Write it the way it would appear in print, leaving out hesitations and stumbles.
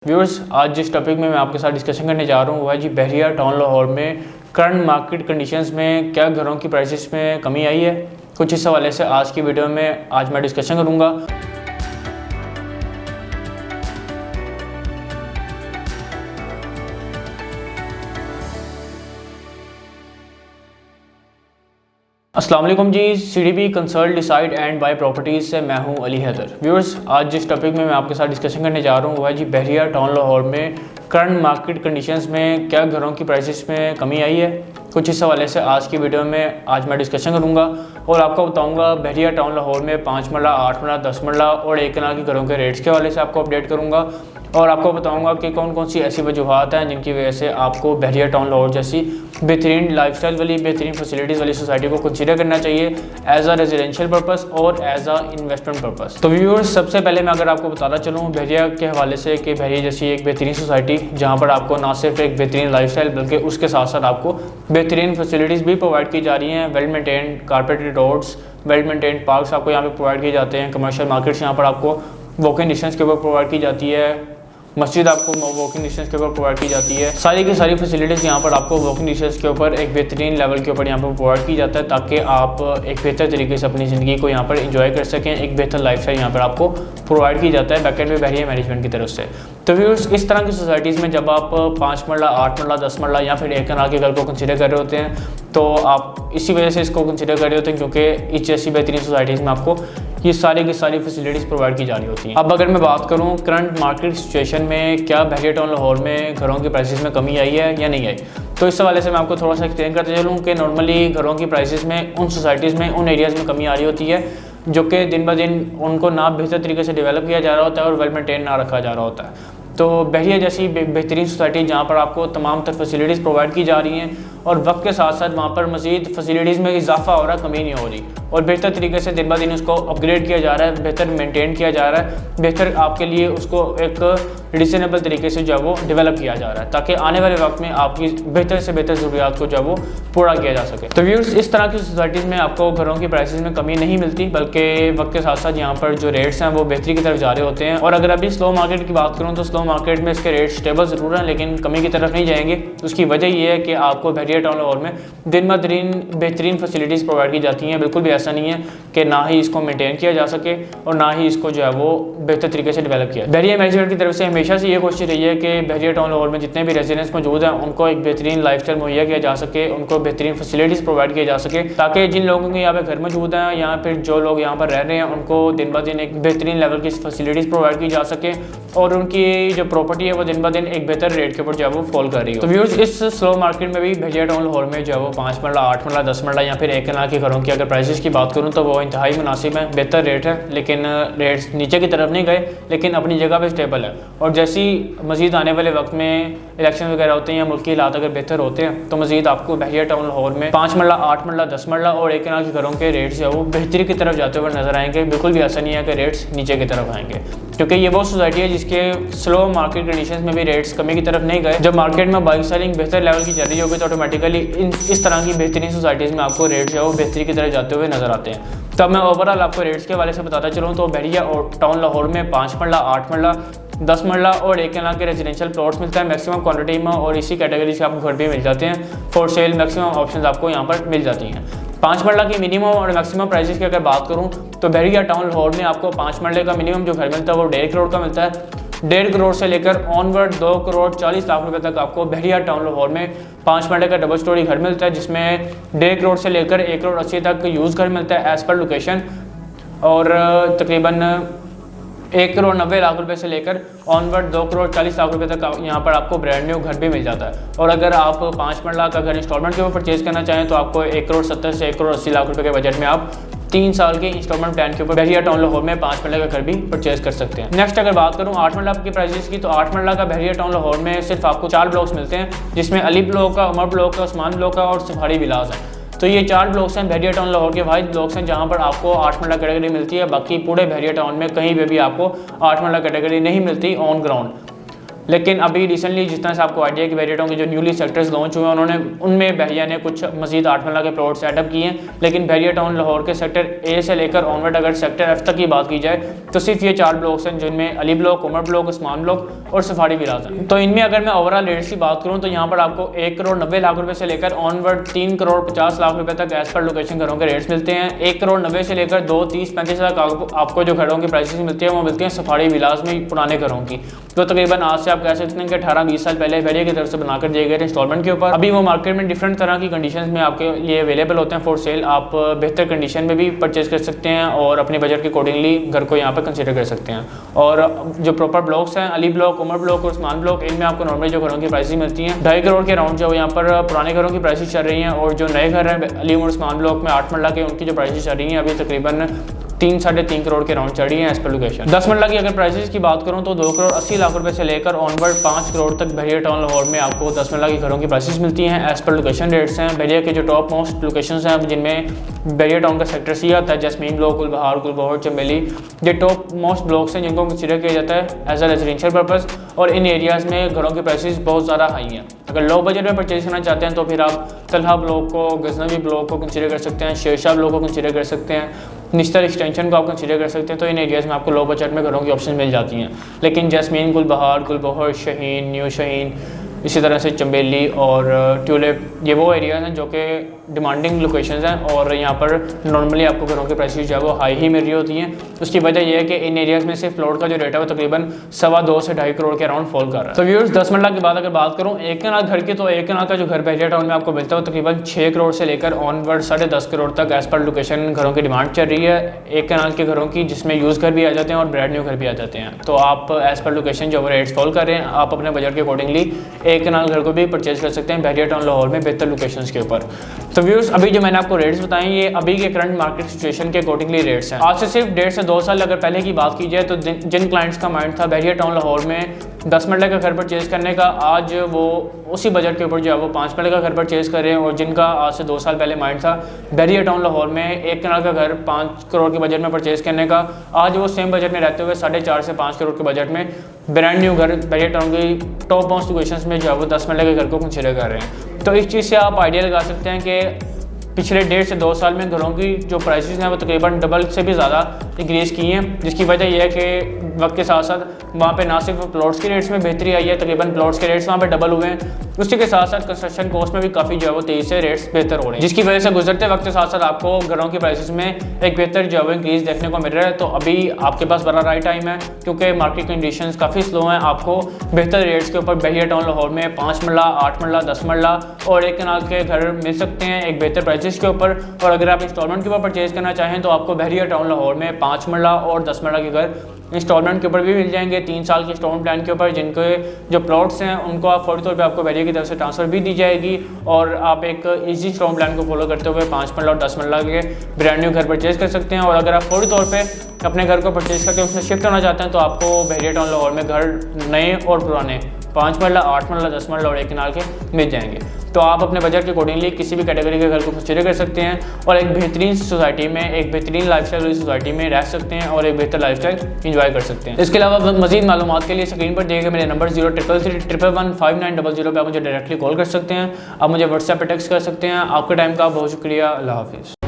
Viewers, आज जिस topic में मैं आपके साथ डिस्कशन करने जा रहा हूँ वह है जी बहरिया टाउन लाहौर में करंट मार्केट कंडीशंस में क्या घरों की प्राइसेस में कमी आई है। कुछ इस हवाले से आज की वीडियो में आज मैं डिस्कशन करूँगा। अस्सलाम वालेकुम जी, CDB consult decide and buy properties से मैं हूं अली हैदर। व्यूअर्स, आज जिस टॉपिक में मैं आपके साथ डिस्कशन करने जा रहा हूं वह है जी बहरिया टाउन लाहौर में करंट मार्केट कंडीशंस में क्या घरों की प्राइसेस में कमी आई है। कुछ इस हवाले से आज की वीडियो में आज मैं डिस्कशन करूंगा और आपको बताऊंगा बहरिया टाउन लाहौर में 5 मरला, 8 मरला, 10 मरला और 1 कनाल के घरों के रेट्स के हवाले से आपको अपडेट करूँगा और आपको बताऊंगा कि कौन कौन सी ऐसी वजूहत हैं जिनकी वजह से आपको बहरिया टाउन लाहौर जैसी बेहतरीन लाइफस्टाइल वाली, बेहतरीन फैसिलिटीज़ वाली सोसाइटी को कंसीडर करना चाहिए एज अ रेजिडेंशियल पर्पस और एज अ इन्वेस्टमेंट पर्पस। तो व्यूअर्स, सबसे पहले मैं अगर आपको बताना चलूँ बहरिया के हवाले से कि बहरिया जैसी एक बेहतरीन सोसाइटी जहाँ पर आपको ना सिर्फ एक बेहतरीन लाइफस्टाइल बल्कि उसके साथ साथ आपको बेहतरीन फैसिलिटीज़ भी प्रोवाइड की जा रही हैं। Well maintained carpeted roads, well maintained parks आपको यहाँ पे प्रोवाइड किए जाते हैं। कमर्शियल मार्केट्स यहाँ पर आपको वॉकिंग डिस्टेंस के ऊपर प्रोवाइड की जाती है। मस्जिद आपको वॉकिंग डिस्टेंस के ऊपर प्रोवाइड की जाती है। सारी की सारी फैसिलिटीज़ यहाँ पर आपको वॉकिंग डिस्टेंस के ऊपर एक बेहतरीन लेवल के ऊपर यहाँ पर प्रोवाइड की जाता है ताकि आप एक बेहतर तरीके से अपनी ज़िंदगी को यहाँ पर एंजॉय कर सकें। एक बेहतर लाइफस्टाइल यहाँ पर आपको प्रोवाइड की जाता है बैकएंड में बहरिया मैनेजमेंट की तरफ से। तो व्यूअर्स, इस तरह की सोसाइटीज़ में जब आप 5 मरला, 8 मरला, 10 मरला या फिर 1 कनाल के घर को कंसीडर कर रहे होते हैं तो आप इसी वजह से इसको कंसीडर कर रहे होते हैं क्योंकि इस जैसी बेहतरीन सोसाइटीज़ में आपको ये सारी की सारी फैसिलिटीज़ प्रोवाइड की जा रही होती हैं। अब अगर मैं बात करूँ करंट मार्केट सिचुएशन में क्या बहरिया टाउन लाहौर में घरों की प्राइसेस में कमी आई है या नहीं आई, तो इस हवाले से मैं आपको थोड़ा सा एक्सप्लेन करते चलूँ कि नॉर्मली घरों की प्राइसेस में उन सोसाइटीज़ में, उन एरियाज़ में कमी आ रही होती है जो कि दिन ब दिन उनको ना बेहतर तरीके से डेवलप किया जा रहा होता है और वेल मेंटेन ना रखा जा रहा होता है। तो बहरिया जैसी बेहतरीन सोसाइटी जहाँ पर आपको तमाम तर फैसिलिटीज़ प्रोवाइड की जा रही हैं और वक्त के साथ साथ वहाँ पर मज़ीद फैसिलिटीज़ में इजाफा हो रहा है, कमी नहीं हो रही और बेहतर तरीके से दिन ब दिन उसको अपग्रेड किया जा रहा है, बेहतर मेंटेन किया जा रहा है, बेहतर आपके लिए उसको एक रिजनेबल तरीके से जो है वो डेवलप किया जा रहा है ताकि आने वाले वक्त में आपकी बेहतर से बेहतर ज़रूरियात को जो है वो पूरा किया जा सके। तो व्यूअर्स, इस तरह की सोसाइटीज़ में आपको घरों की प्राइसेस में कमी नहीं मिलती बल्कि वक्त के साथ साथ यहाँ पर जो रेट्स हैं वो बेहतरी की तरफ जा रहे होते हैं। और अगर अभी स्लो मार्केट की बात करूँ तो स्लो मार्केट में इसके रेट स्टेबल ज़रूर हैं लेकिन कमी की तरफ नहीं जाएंगे। उसकी वजह ये है कि आपको बहरिया टाउन लाहौर में दिन ब दिन बेहतरीन फैसिलिटीज़ प्रोवाइड की जाती हैं। बिल्कुल भी ऐसा नहीं है कि ना ही इसको मेंटेन किया जा सके और ना ही इसको जो है वो बेहतर तरीके से डेवलप किया। बहरिया मैनेजमेंट की तरफ से हमेशा से ये कोशिश रही है कि बहरिया टाउन लाहौर में जितने भी रेजिडेंट्स मौजूद हैं उनको एक बेहतरीन लाइफस्टाइल मुहैया किया जा सके, उनको बेहतरीन फैसिलिटीज़ प्रोवाइड किया जा सके ताकि जिन लोगों के यहाँ पे घर मौजूद हैं या फिर जो लोग यहाँ पर रह रहे हैं उनको दिन ब दिन एक बेहतरीन लेवल की फैसिलिटीज़ प्रोवाइड की जा सके और उनकी जो प्रॉपर्टी है वो दिन ब दिन एक बेहतर रेट के ऊपर जो है वो फॉल कर रही है। तो व्यूअर्स, इस स्लो मार्केट में भी बहरिया टाउन लाहौर में जो है वो 5 मरला, 8 मरला, 10 मरला या फिर 1 कनाल के घरों की अगर प्राइसेस की बात करूँ तो वो इंतहाई मुनासिब है, बेहतर रेट है लेकिन रेट्स नीचे की तरफ नहीं गए लेकिन अपनी जगह पे स्टेबल है। और जैसी मज़ीद आने वाले वक्त में इलेक्शन वगैरह होते हैं या मुल्क की हालात अगर बेहतर होते हैं तो मज़ीद आपको बहरिया टाउन लाहौर में 5 मरला, 8 मरला, 10 मरला और 1 कनाल के घरों के रेट्स जो है वो बेहतरी की तरफ जाते हुए नजर आएंगे। बिल्कुल भी ऐसा नहीं है कि रेट्स नीचे की तरफ आएंगे क्योंकि ये वो सोसाइटी है जिसके स्लो मार्केट कंडीशंस में भी रेट्स कमी की तरफ नहीं गए। जब मार्केट में बाइक सेलिंग बेहतर लेवल की चल रही होगी तो ऑटोमेटिकली इस तरह की बेहतरीन सोसाइटीज़ में आपको रेट्स जो है वो बेहतरी की तरफ जाते हुए नजर आते हैं। तो अब मैं ओवरऑल आपको रेट्स के हवाले से बताता चलूँ तो बहरिया और टाउन लाहौर में 5 मरला, 8 मरला, 10 मरला और 1 कनाल के रेजिडेंशियल प्लॉट्स मिलता है मैक्सिमम क्वांटिटी में और इसी कैटेगरी से आपको घर भी मिल जाते हैं। फॉर सेल मैक्सिमम ऑप्शंस आपको यहाँ पर मिल जाती हैं। 5 मरला की मिनिमम और मैक्सिमम प्राइसेस की अगर बात करूँ तो बहरिया टाउन लाहौर में आपको 5 मरले का मिनिमम जो घर मिलता है वो 1.5 करोड़ का मिलता है। 1.5 करोड़ से लेकर ऑनवर्ड 2 करोड़ 40 लाख रुपए तक आपको बहरिया टाउन लाहौर में 5 मरले का डबल स्टोरी घर मिलता है जिसमें 1.5 करोड़ से लेकर 1 करोड़ 80 तक यूज़ घर मिलता है एज़ पर लोकेशन और तकरीबन 1 करोड़ 90 लाख रुपए से लेकर ऑनवर्ड 2 करोड़ 40 लाख रुपए तक यहाँ पर आपको ब्रांड न्यू घर भी मिल जाता है। और अगर आप 5 मरला का घर इंस्टॉलमेंट के ऊपर परचेज करना चाहें तो आपको 1 करोड़ 70 से 1 करोड़ 80 लाख रुपए के बजट में आप 3 साल के इंस्टॉलमेंट प्लान के ऊपर बहरिया टाउन लाहौर में 5 मरला का घर भी परचेज कर सकते हैं। नेक्स्ट अगर बात करूँ 8 मरला की प्राइसेस की तो 8 मरला का बहरिया टाउन लाहौर में सिर्फ आपको 4 ब्लॉक्स मिलते हैं जिसमें अली ब्लॉक का, उमर ब्लॉक का, उस्मान ब्लॉक का और सफारी विलास है। तो ये 4 ब्लॉक्स हैं बहरिया टाउन लाहौर के वाहिद ब्लॉक्स हैं जहाँ पर आपको 8 मरला कैटेगरी मिलती है। बाकी पूरे बहरिया टाउन में कहीं भी आपको 8 मरला कैटेगरी नहीं मिलती ऑन ग्राउंड। लेकिन अभी रिसेंटली जिस तरह से आपको आइडिया कि बहरिया टाउन के जो न्यूली सेक्टर्स लॉन्च हुए हैं उन्होंने उनमें बहरिया ने कुछ मजीद 8 मरला के प्लॉट सेटअप किए हैं। लेकिन बहरिया टाउन लाहौर के सेक्टर ए से लेकर ऑनवर्ड अगर सेक्टर एफ तक की बात की जाए तो सिर्फ ये 4 ब्लॉक्स हैं, जिनमें Ali block, Umar block, Usman block और सफारी विलास है। तो इनमें अगर मैं ओवरऑल रेट्स की बात करूँ तो यहाँ पर आपको 1 करोड़ 90 लाख रुपए से लेकर ऑनवर्ड 3 करोड़ 50 लाख रुपए तक एज पर लोकेशन घरों के रेट्स मिलते हैं। 1 करोड़ 90 से लेकर 2, 30, 35 तक आपको जो घरों की प्राइसेस मिलती है वो मिलती हैं सफारी विलास में पुराने घरों की, तो तकरीबन आज से आप कह सकते हैं कि 18-20 साल पहले बहरिया की तरफ से बनाकर दिए गए इंस्टॉलमेंट के ऊपर। अभी वो मार्केट में डिफरेंट तरह की कंडीशंस में आपके लिए अवेलेबल होते हैं फॉर सेल। आप बेहतर कंडीशन में भी परचेज कर सकते हैं और अपने बजट के अकॉर्डिंगली घर को यहाँ पर कंसीडर कर सकते हैं। और जो प्रॉपर ब्लॉक्स हैं, अली ब्लॉक, उमर ब्लॉक और उस्मान ब्लॉक, इनमें आपको नॉर्मली जो घरों की प्राइसेस मिलती हैं 2.5 करोड़ के अराउंड जो यहाँ पर पुराने घरों की प्राइसेस चल रही हैं। और जो नए घर हैं अली और उस्मान ब्लॉक में 8 मरला के, उनकी जो प्राइसेस चल रही हैं अभी तकरीबन 3-3.5 करोड़ के राउंड चढ़ी है एज पर लोकेशन। 10 मरला की अगर प्राइसेस की बात करूं तो 2 करोड़ 80 लाख रुपए से लेकर ऑनवर्ड 5 करोड़ तक बहरिया टाउन लाहौर में आपको 10 मरला की घरों की प्राइसेस मिलती हैं एज पर लोकेशन रेट्स हैं। बहरिया के जो टॉप मोस्ट लोकेशंस हैं जिनमें बहरिया टाउन का सेक्टर सी आता है, जैस्मीन ब्लॉक, गुलबहार, गुलबहर, चमेली, ये टॉप मोस्ट ब्लॉक्स हैं जिनको कंसिडर किया जाता है एज अ रेजिडेंशियल पर्पस। और इन एरियाज़ में घरों की प्राइसेस बहुत ज़्यादा हाई हैं। अगर लो बजट में परचेज करना चाहते हैं तो फिर आप तलहा ब्लॉक को, गजनवी ब्लॉक को कंसिडर कर सकते हैं, शेरशाह ब्लॉक को कंसिडर कर सकते हैं, निश्तर एक्सटेंशन को आप कंसिडर कर सकते हैं। तो इन एरियाज़ में आपको लो बजट में घरों की ऑप्शन मिल जाती हैं। लेकिन जैस्मीन, गुलबहार, गुलबहर, शाहीन, न्यू शाहीन, इसी तरह से चंबेली और ट्यूलिप, ये वो एरियाज़ हैं जो कि डिमांडिंग लोकेशंस हैं और यहाँ पर नॉर्मली आपको घरों की प्राइसेस जो है वो हाई ही मिल रही होती हैं। उसकी वजह यह है कि इन एरियाज़ में सिर्फ प्लॉट का जो रेट है वो तकरीबन 2.25 से 2.5 करोड़ के अराउंड फॉल कर रहा है। तो व्यूअर्स 10 मरला के बाद अगर बात करूँ एक कनाल घर की, तो एक कनाल का जो घर बहरिया टाउन में आपको मिलता है वो तकरीबन 6 करोड़ से लेकर ऑनवर्ड 10.5 करोड़ तक एज पर लोकेशन घरों की डिमांड चल रही है। एक कनाल के घरों की जिसमें यूज़ घर भी आ जाते हैं और ब्रांड न्यू घर भी आ जाते हैं। तो आप एज पर लोकेशन जो रेट्स फॉल कर रहे हैं आप अपने बजट के अकॉर्डिंगली एक कनाल घर को भी परचेज कर सकते हैं बहरिया टाउन लाहौर में बेहतर लोकेशंस के ऊपर। तो व्यूअर्स अभी जो मैंने आपको रेट्स बताएं ये अभी के करंट मार्केट सिचुएशन के अकॉर्डिंगली रेट्स हैं। आज से सिर्फ 1.5 से 2 साल अगर पहले की बात की जाए तो जिन क्लाइंट्स का माइंड था बहरिया टाउन लाहौर में 10 मरले का घर परचेज करने का, आज वो उसी बजट के ऊपर जो है वो 5 मरले का घर परचेज कर रहे हैं। और जिनका आज से 2 साल पहले माइंड था बहरिया टाउन लाहौर में 1 कनाल का घर 5 करोड़ के बजट में परचेज करने का, आज वो सेम बजट में रहते हुए 4.5 से 5 करोड़ के बजट में ब्रांड न्यू घर बहरिया टाउन की टॉप मोस्ट लोकेशंस में जो है वो 10 मरले के घर को कंसीडर कर रहे हैं। तो इस चीज़ से आप आइडिया लगा सकते हैं कि पिछले 1.5 से 2 साल में घरों की जो प्राइसेस हैं वो तकरीबन डबल से भी ज़्यादा इंक्रीज़ की हैं, जिसकी वजह यह है कि वक्त के साथ साथ वहाँ पे ना सिर्फ प्लॉट्स के रेट्स में बेहतरी आई है, तकरीबन प्लॉट्स के रेट्स वहाँ पे डबल हुए हैं, उसी के साथ साथ कंस्ट्रक्शन कॉस्ट में भी काफ़ी जो है वो तेज़ी से रेट्स बेहतर हो रहे हैं, जिसकी वजह से गुजरते वक्त के साथ साथ आपको घरों की प्राइसेस में एक बेहतर जो है वो इंक्रीज़ देखने को मिल रहा है। तो अभी आपके पास बड़ा राइट टाइम है क्योंकि मार्केट कंडीशंस काफ़ी स्लो हैं। आपको बेहतर रेट्स के ऊपर बहरिया टाउन लाहौर में 5 मरला, 8 मरला, 10 मरला और 1 कनाल के घर मिल सकते हैं एक बेहतर प्राइसेस के ऊपर। और अगर आप इंस्टॉलमेंट के ऊपर परचेज करना चाहें तो आपको बहरिया टाउन लाहौर में 5 मरला और 10 मरला के घर इंस्टॉलमेंट के ऊपर भी मिल जाएंगे 3 साल के इंस्टॉलमेंट प्लान के ऊपर, जिनके जो प्लॉट्स हैं उनको आप फौरी तौर पे आपको बहरिया की तरफ से ट्रांसफ़र भी दी जाएगी और आप एक ईजी इंस्टॉलमेंट प्लान को फॉलो करते हुए 5 मरला और 10 मरला के ब्रांड न्यू घर परचेज कर सकते हैं। और अगर आप फौरी तौर पे अपने घर को परचेज करके उसमें शिफ्ट होना चाहते हैं तो आपको बहरिया टाउन लाहौर में घर नए और पुराने 5 मरला, 8 मरला, 10 मरला और 1 कनाल के मिल जाएंगे। तो आप अपने बजट के अकॉर्डिंगली किसी भी कैटेगरी के घर को कंसीडर कर सकते हैं और एक बेहतरीन सोसाइटी में, एक बेहतरीन लाइफस्टाइल वाली सोसाइटी में रह सकते हैं और एक बेहतर लाइफस्टाइल एंजॉय कर सकते हैं। इसके अलावा मजीद मालूमात के लिए स्क्रीन पर दिए गए मेरे नंबर 0333115900 पे आप मुझे डायरेक्टली कॉल कर सकते हैं। आप मुझे व्हाट्सएप पर टेक्स्ट कर सकते हैं। आपके टाइम का बहुत शुक्रिया। अल्लाह हाफिज़।